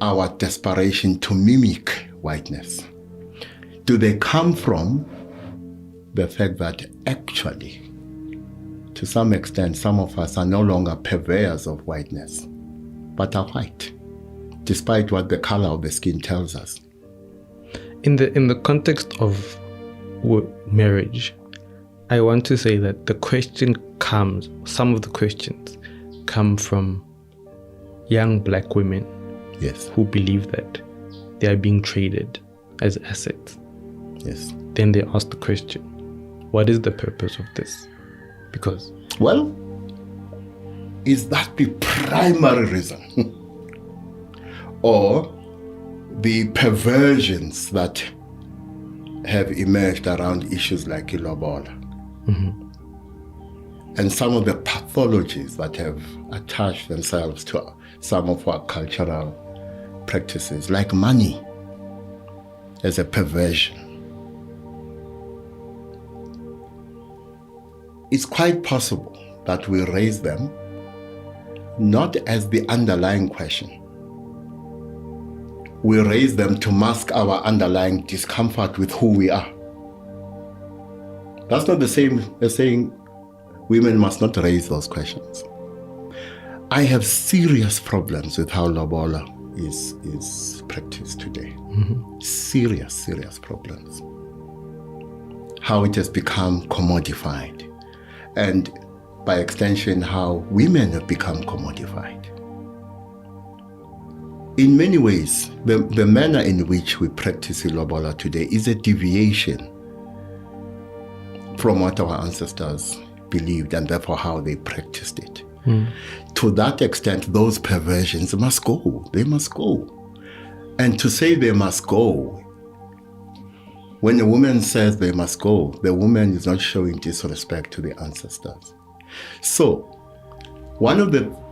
our desperation to mimic whiteness? Do they come from the fact that actually, to some extent, some of us are no longer purveyors of whiteness, but are white, despite what the color of the skin tells us? In the context of marriage, I want to say that some of the questions come from young black women, yes, who believe that they are being traded as assets. Yes. Then they ask the question, what is the purpose of this? Because, well, is that the primary reason? Or the perversions that have emerged around issues like ilobola? And some of the pathologies that have attached themselves to some of our cultural practices, like money as a perversion. It's quite possible that we raise them not as the underlying question. We raise them to mask our underlying discomfort with who we are. That's not the same as saying women must not raise those questions. I have serious problems with how lobola is practiced today. Serious problems. How it has become commodified. And by extension, how women have become commodified. In many ways, the manner in which we practice ilobola today is a deviation from what our ancestors believed and therefore how they practiced it. To that extent, those perversions must go. They must go. And to say they must go, when a woman says they must go, the woman is not showing disrespect to the ancestors. So,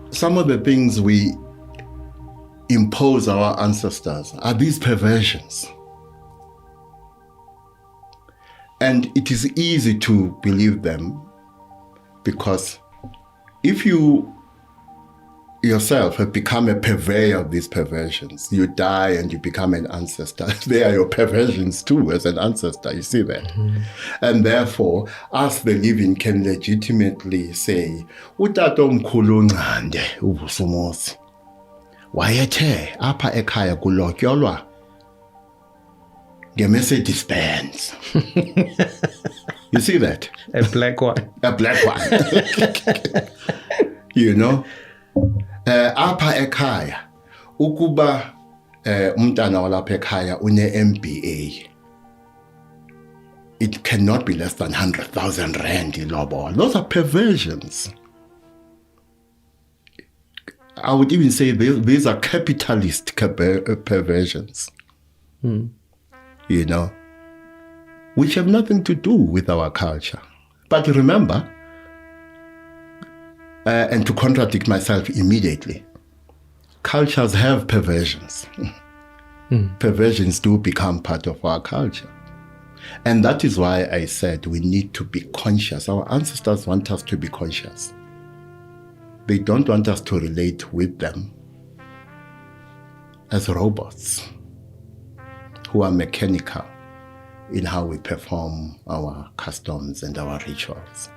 some of the things we impose our ancestors are these perversions. And it is easy to believe them because if you yourself have become a purveyor of these perversions, you die and you become an ancestor. They are your perversions too as an ancestor, you see that? And therefore, us the living can legitimately say, Utatomkhulu Ncande uVusomosi wayethe apha ekhaya kulotyolwa nge-Mercedes Benz. You see that? a black one. A black one. You know? Apha ekhaya ukuba umntana walapha ekhaya une-MBA it cannot be less than 100,000 rand ilobola. Those are perversions. I would even say these are capitalist perversions, you know, which have nothing to do with our culture. But remember, and to contradict myself immediately, cultures have perversions. Perversions do become part of our culture. And that is why I said we need to be conscious. Our ancestors want us to be conscious. They don't want us to relate with them as robots who are mechanical in how we perform our customs and our rituals,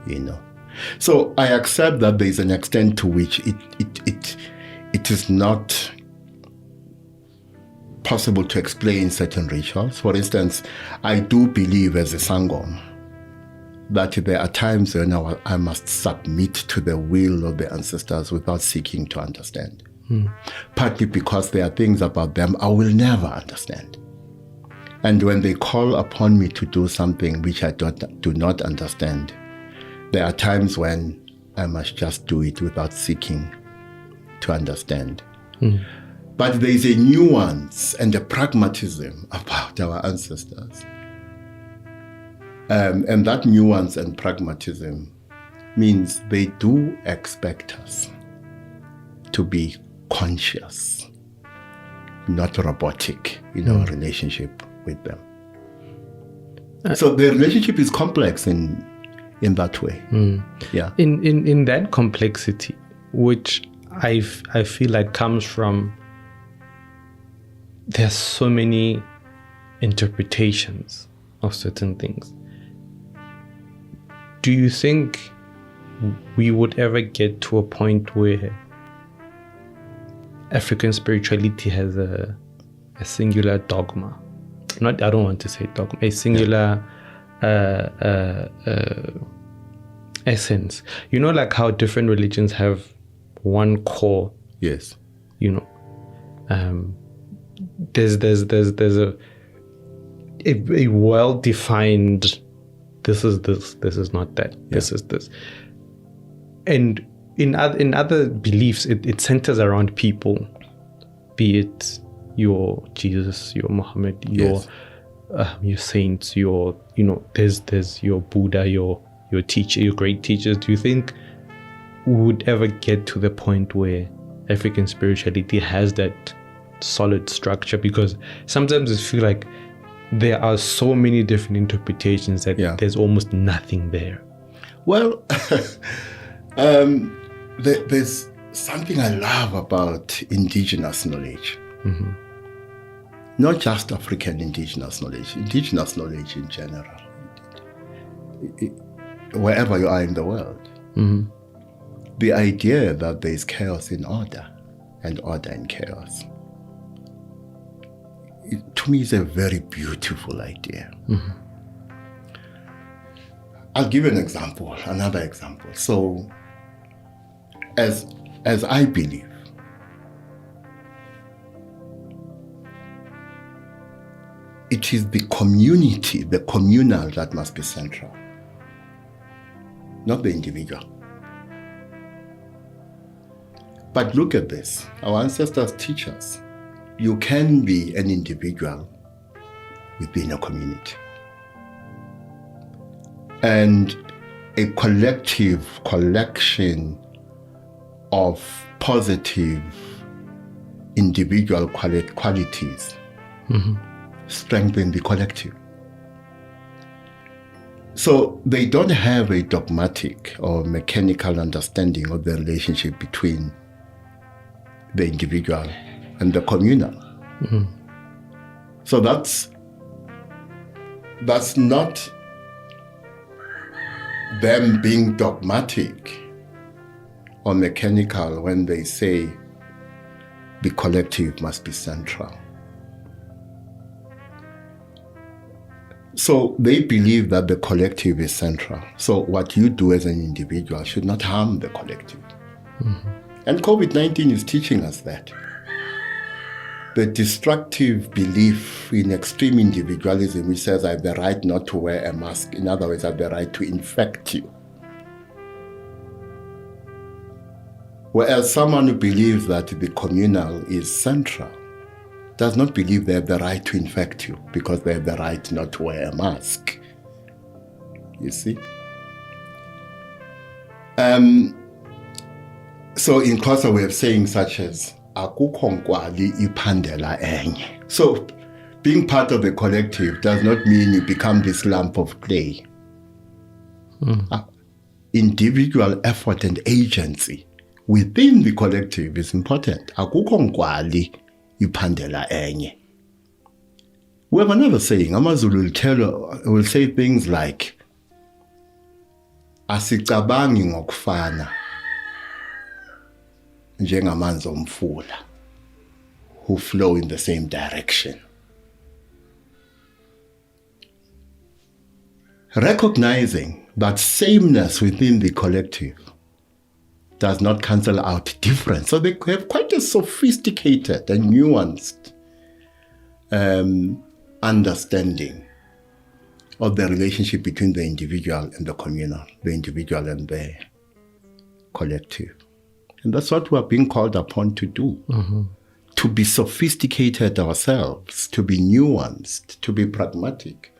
you know. So I accept that there is an extent to which it is not possible to explain certain rituals. For instance, I do believe as a Sangom that there are times when I must submit to the will of the ancestors without seeking to understand. Partly because there are things about them I will never understand. And when they call upon me to do something which I do not understand, there are times when I must just do it without seeking to understand. But there is a nuance and a pragmatism about our ancestors. And that nuance and pragmatism means they do expect us to be conscious, not robotic in our relationship with them. So the relationship is complex in that way. Yeah. In that complexity, which I feel like comes from, there's so many interpretations of certain things. Do you think we would ever get to a point where African spirituality has a singular dogma? I don't want to say dogma, a singular essence. You know, like how different religions have one core. Yes. You know, there's a well-defined, this is this, this is not that, this is this. And in other beliefs, it centers around people, be it your Jesus, your Muhammad, your saints, your, you know, there's your Buddha, your teacher, your great teachers. Do you think we would ever get to the point where African spirituality has that solid structure? Because sometimes I feel like there are so many different interpretations that there's almost nothing there. Well, there's something I love about indigenous knowledge. Not just African indigenous knowledge in general, wherever you are in the world. The idea that there is chaos in order and order in chaos, to me, is a very beautiful idea. I'll give you another example. So, as I believe, it is the community, the communal, that must be central, not the individual. But look at this. Our ancestors teach us you can be an individual within a community. And a collection of positive individual qualities strengthen the collective. So they don't have a dogmatic or mechanical understanding of the relationship between the individual and the communal. So that's not them being dogmatic or mechanical when they say the collective must be central. So they believe that the collective is central. So what you do as an individual should not harm the collective. And COVID-19 is teaching us that. the destructive belief in extreme individualism, which says I have the right not to wear a mask. In other words, I have the right to infect you. Whereas someone who believes that the communal is central does not believe they have the right to infect you because they have the right not to wear a mask. You see? So in Xhosa we have sayings such as akukho nkwali iphandela enye. So being part of a collective does not mean you become this lump of clay. Individual effort and agency within the collective is important. Akukho nkwali iphandela enye. We have another saying. AmaZulu will say things like asicabangi ngokufana njengamanzi omfula who flow in the same direction. Recognizing that sameness within the collective does not cancel out difference. So they have quite a sophisticated and nuanced understanding of the relationship between the individual and the communal, the individual and the collective. And that's what we're being called upon to do. To be sophisticated ourselves, to be nuanced, to be pragmatic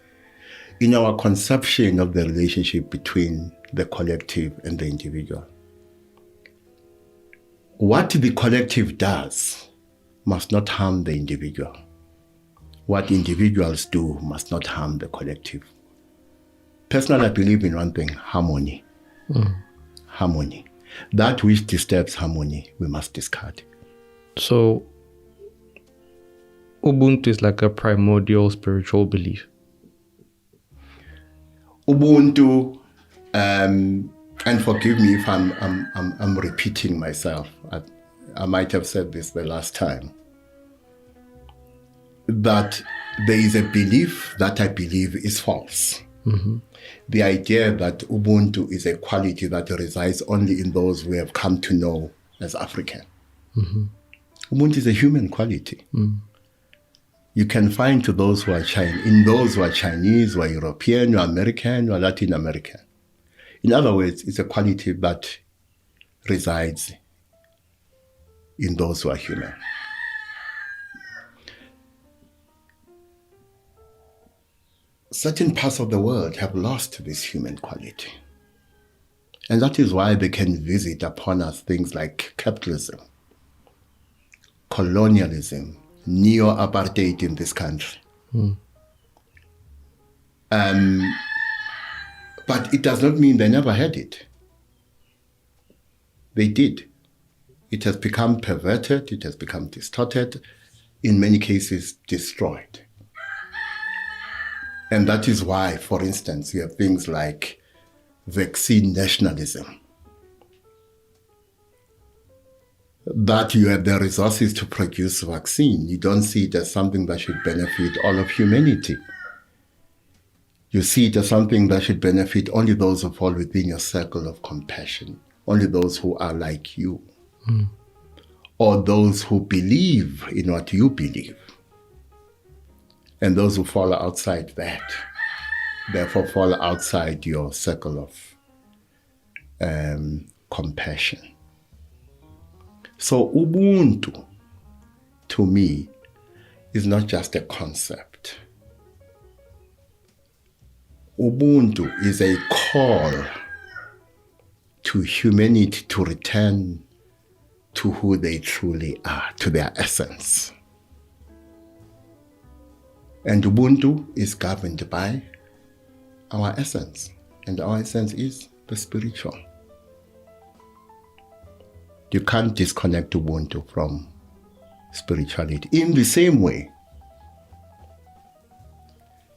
in our conception of the relationship between the collective and the individual. What the collective does must not harm the individual. What individuals do must not harm the collective. Personally, I believe in one thing: harmony. Harmony. That which disturbs harmony, we must discard. So, Ubuntu is like a primordial spiritual belief. Ubuntu, and forgive me if I'm repeating myself. I might have said this the last time. That there is a belief that I believe is false. The idea that Ubuntu is a quality that resides only in those we have come to know as African. Ubuntu is a human quality. You can find to those who are those who are Chinese, who are European, who are American, who are Latin American. In other words, it's a quality that resides in those who are human. Certain parts of the world have lost this human quality. And that is why they can visit upon us things like capitalism, colonialism, neo-apartheid in this country. But it does not mean they never had it. They did. It has become perverted, it has become distorted, in many cases destroyed. And that is why, for instance, you have things like vaccine nationalism. That you have the resources to produce vaccine. You don't see it as something that should benefit all of humanity. You see it as something that should benefit only those who fall within your circle of compassion, only those who are like you, or those who believe in what you believe. And those who fall outside that, therefore fall outside your circle of compassion. So Ubuntu, to me, is not just a concept. Ubuntu is a call to humanity to return to who they truly are, to their essence. And Ubuntu is governed by our essence. And our essence is the spiritual. You can't disconnect Ubuntu from spirituality. In the same way,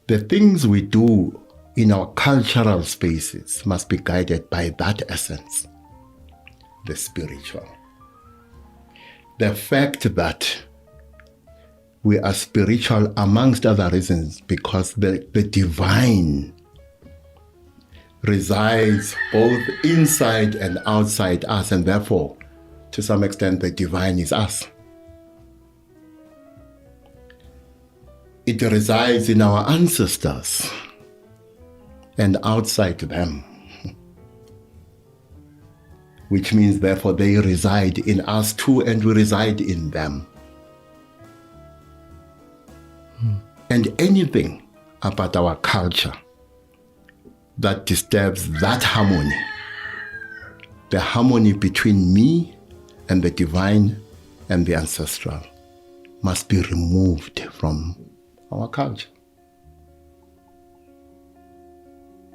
the things we do in our cultural spaces must be guided by that essence, the spiritual. The fact that we are spiritual, amongst other reasons, because the divine resides both inside and outside us, and therefore, to some extent, the divine is us. it resides in our ancestors and outside them, which means therefore they reside in us too and we reside in them. And anything about our culture that disturbs that harmony, the harmony between me and the divine and the ancestral, must be removed from our culture.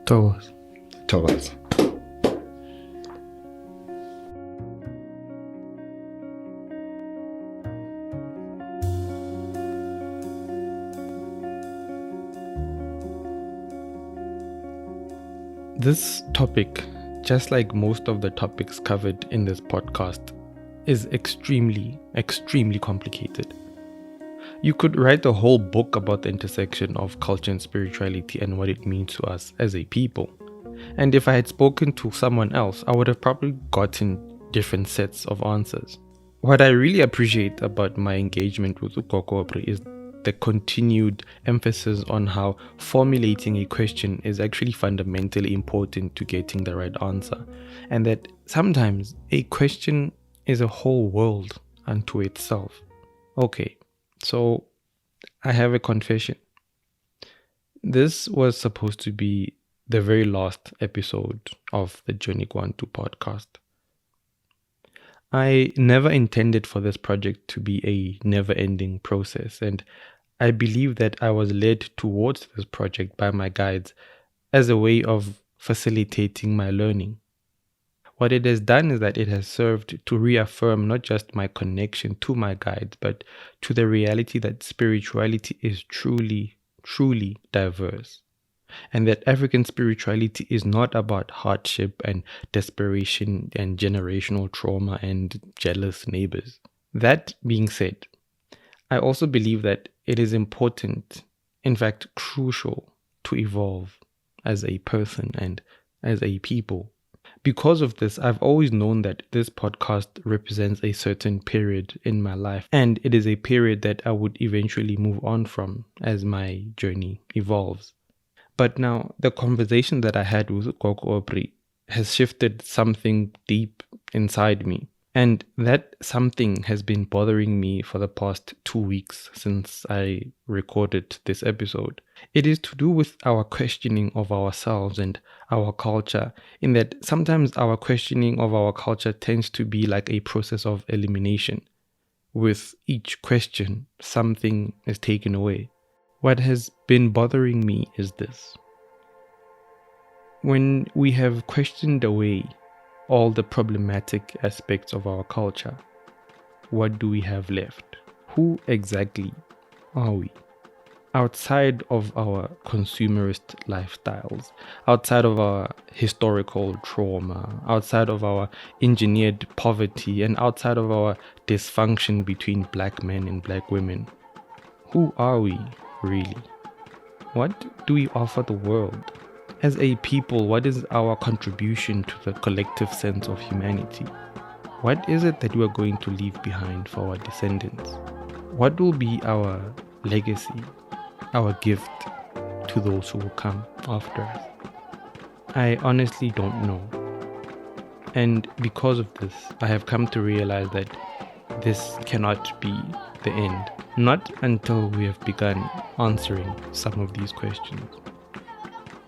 Towards. This topic, just like most of the topics covered in this podcast, is extremely, extremely complicated. You could write a whole book about the intersection of culture and spirituality and what it means to us as a people. And if I had spoken to someone else, I would have probably gotten different sets of answers. What I really appreciate about my engagement with Gogo Aubrey is the continued emphasis on how formulating a question is actually fundamentally important to getting the right answer, and that sometimes a question is a whole world unto itself. Okay, so I have a confession. This was supposed to be the very last episode of the Journey 1-2 podcast. I never intended for this project to be a never-ending process, and I believe that I was led towards this project by my guides as a way of facilitating my learning. What it has done is that it has served to reaffirm not just my connection to my guides, but to the reality that spirituality is truly, truly diverse. And that African spirituality is not about hardship and desperation and generational trauma and jealous neighbors. That being said, I also believe that it is important, in fact crucial, to evolve as a person and as a people. Because of this, I've always known that this podcast represents a certain period in my life, and it is a period that I would eventually move on from as my journey evolves. But now, the conversation that I had with Gogo Aubrey has shifted something deep inside me. And that something has been bothering me for the past 2 weeks since I recorded this episode. It is to do with our questioning of ourselves and our culture, in that sometimes our questioning of our culture tends to be like a process of elimination. With each question, something is taken away. What has been bothering me is this. When we have questioned away all the problematic aspects of our culture, what do we have left? Who exactly are we? Outside of our consumerist lifestyles, outside of our historical trauma, outside of our engineered poverty, and outside of our dysfunction between black men and black women, who are we really? What do we offer the world? As a people, what is our contribution to the collective sense of humanity? What is it that we are going to leave behind for our descendants? What will be our legacy, our gift to those who will come after us? I honestly don't know. And because of this, I have come to realize that this cannot be the end. Not until we have begun answering some of these questions.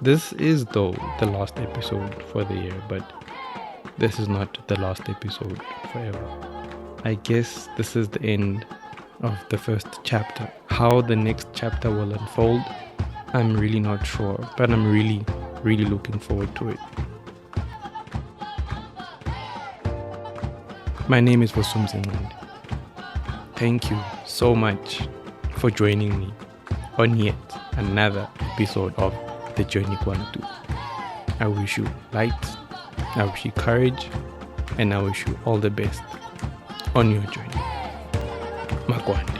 This is, though, the last episode for the year, but this is not the last episode forever. I guess this is the end of the first chapter. How the next chapter will unfold, I'm really not sure, but I'm really, really looking forward to it. My name is Vosumzengandi. Thank you so much for joining me on yet another episode of The Journey 1-2. I wish you light, I wish you courage, and I wish you all the best on your journey. Makwande.